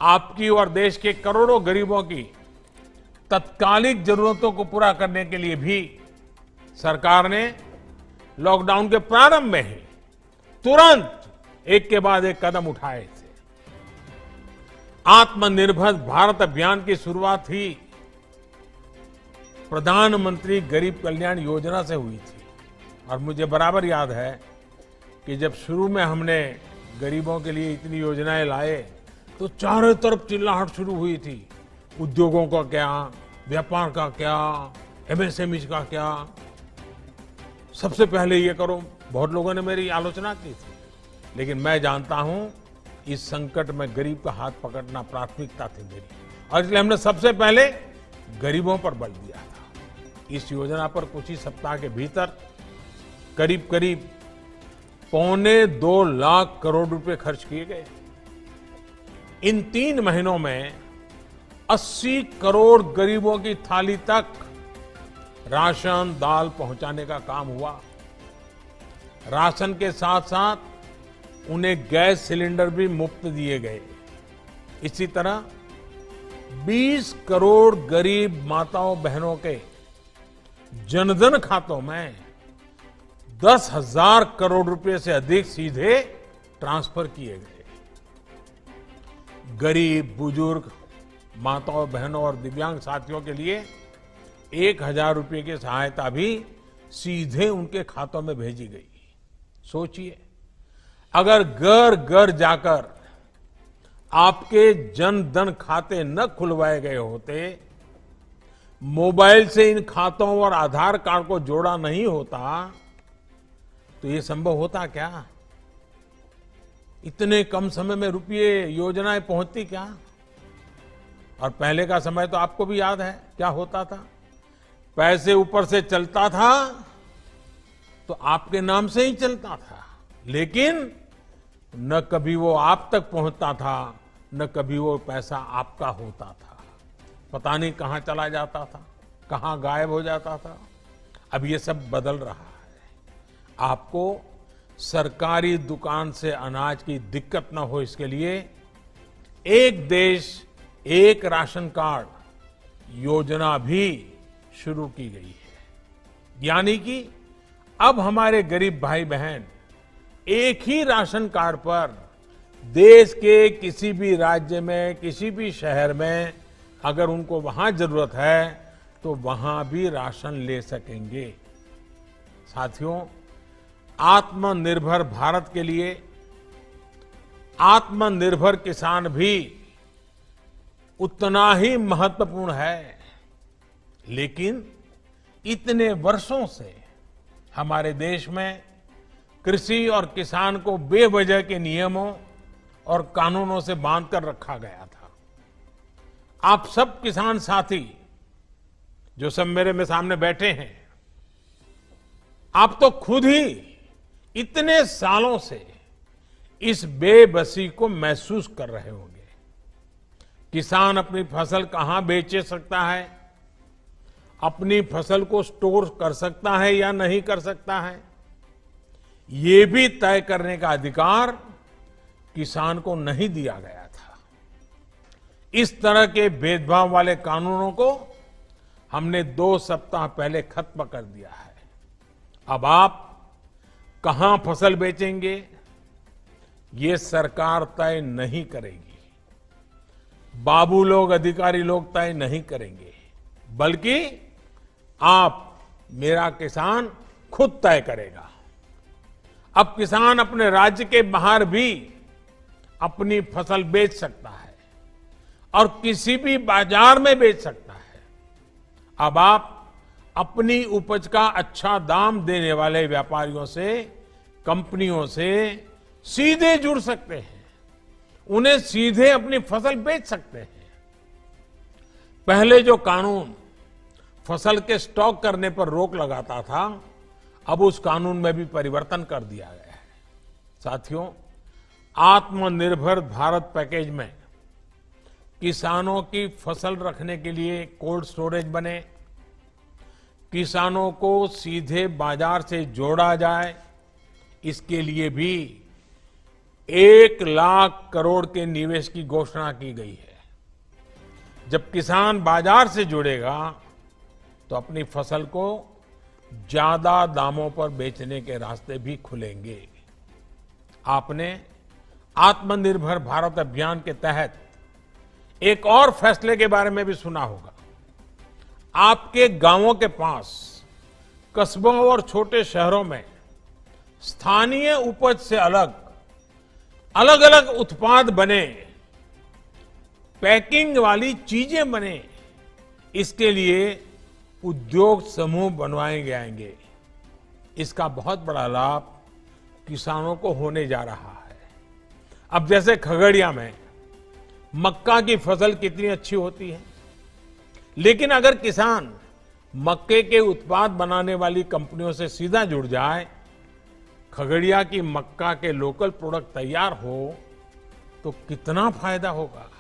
आपकी और देश के करोड़ों गरीबों की तत्कालिक जरूरतों को पूरा करने के लिए भी सरकार ने लॉकडाउन के प्रारंभ में ही तुरंत एक के बाद एक कदम उठाए थे। आत्मनिर्भर भारत अभियान की शुरुआत ही प्रधानमंत्री गरीब कल्याण योजना से हुई थी और मुझे बराबर याद है कि जब शुरू में हमने गरीबों के लिए इतनी योजनाएं लाए तो चारों तरफ चिल्लाहट शुरू हुई थी। उद्योगों का क्या, व्यापार का क्या, एमएसएमई का क्या, सबसे पहले ये करो। बहुत लोगों ने मेरी आलोचना की थी, लेकिन मैं जानता हूं इस संकट में गरीब का हाथ पकड़ना प्राथमिकता थी मेरी, और इसलिए हमने सबसे पहले गरीबों पर बल दिया था। इस योजना पर कुछ ही सप्ताह के भीतर करीब करीब 1.25 लाख करोड़ रुपए खर्च किए गए। इन 3 महीनों में 80 करोड़ गरीबों की थाली तक राशन दाल पहुंचाने का काम हुआ। राशन के साथ साथ उन्हें गैस सिलेंडर भी मुफ्त दिए गए। इसी तरह 20 करोड़ गरीब माताओं बहनों के जनधन खातों में 10,000 करोड़ रुपए से अधिक सीधे ट्रांसफर किए गए। गरीब, बुजुर्ग, माताओं बहनों और दिव्यांग साथियों के लिए 1,000 रुपए की सहायता भी सीधे उनके खातों में भेजी गई। सोचिए, अगर घर घर जाकर आपके जन धन खाते न खुलवाए गए होते, मोबाइल से इन खातों और आधार कार्ड को जोड़ा नहीं होता, तो ये संभव होता क्या? इतने कम समय में रुपये योजनाएं पहुंचती क्या? और पहले का समय तो आपको भी याद है क्या होता था। पैसे ऊपर से चलता था तो आपके नाम से ही चलता था, लेकिन न कभी वो आप तक पहुंचता था, न कभी वो पैसा आपका होता था। पता नहीं कहां चला जाता था, कहां गायब हो जाता था। अब ये सब बदल रहा है। आपको सरकारी दुकान से अनाज की दिक्कत न हो, इसके लिए एक देश एक राशन कार्ड योजना भी शुरू की गई है। यानी कि अब हमारे गरीब भाई बहन एक ही राशन कार्ड पर देश के किसी भी राज्य में, किसी भी शहर में अगर उनको वहां जरूरत है तो वहां भी राशन ले सकेंगे। साथियों, आत्मनिर्भर भारत के लिए आत्मनिर्भर किसान भी उतना ही महत्वपूर्ण है। लेकिन इतने वर्षों से हमारे देश में कृषि और किसान को बेवजह के नियमों और कानूनों से बांधकर रखा गया था। आप सब किसान साथी जो सब मेरे सामने बैठे हैं, आप तो खुद ही इतने सालों से इस बेबसी को महसूस कर रहे होंगे। किसान अपनी फसल कहां बेच सकता है, अपनी फसल को स्टोर कर सकता है या नहीं कर सकता है, ये भी तय करने का अधिकार किसान को नहीं दिया गया था। इस तरह के भेदभाव वाले कानूनों को हमने 2 सप्ताह पहले खत्म कर दिया है। अब आप कहां फसल बेचेंगे, ये सरकार तय नहीं करेगी, बाबू लोग, अधिकारी लोग तय नहीं करेंगे, बल्कि आप, मेरा किसान खुद तय करेगा। अब किसान अपने राज्य के बाहर भी अपनी फसल बेच सकता है और किसी भी बाजार में बेच सकता है। अब आप अपनी उपज का अच्छा दाम देने वाले व्यापारियों से, कंपनियों से सीधे जुड़ सकते हैं, उन्हें सीधे अपनी फसल बेच सकते हैं। पहले जो कानून फसल के स्टॉक करने पर रोक लगाता था, अब उस कानून में भी परिवर्तन कर दिया गया है। साथियों, आत्मनिर्भर भारत पैकेज में किसानों की फसल रखने के लिए कोल्ड स्टोरेज बने, किसानों को सीधे बाजार से जोड़ा जाए, इसके लिए भी 1,00,000 करोड़ के निवेश की घोषणा की गई है। जब किसान बाजार से जुड़ेगा तो अपनी फसल को ज्यादा दामों पर बेचने के रास्ते भी खुलेंगे। आपने आत्मनिर्भर भारत अभियान के तहत एक और फैसले के बारे में भी सुना होगा। आपके गांवों के पास, कस्बों और छोटे शहरों में स्थानीय उपज से अलग अलग उत्पाद बने, पैकिंग वाली चीजें बने, इसके लिए उद्योग समूह बनवाए जाएंगे। इसका बहुत बड़ा लाभ किसानों को होने जा रहा है। अब जैसे खगड़िया में मक्का की फसल कितनी अच्छी होती है, लेकिन अगर किसान मक्के के उत्पाद बनाने वाली कंपनियों से सीधा जुड़ जाए, खगड़िया की मक्का के लोकल प्रोडक्ट तैयार हो, तो कितना फायदा होगा।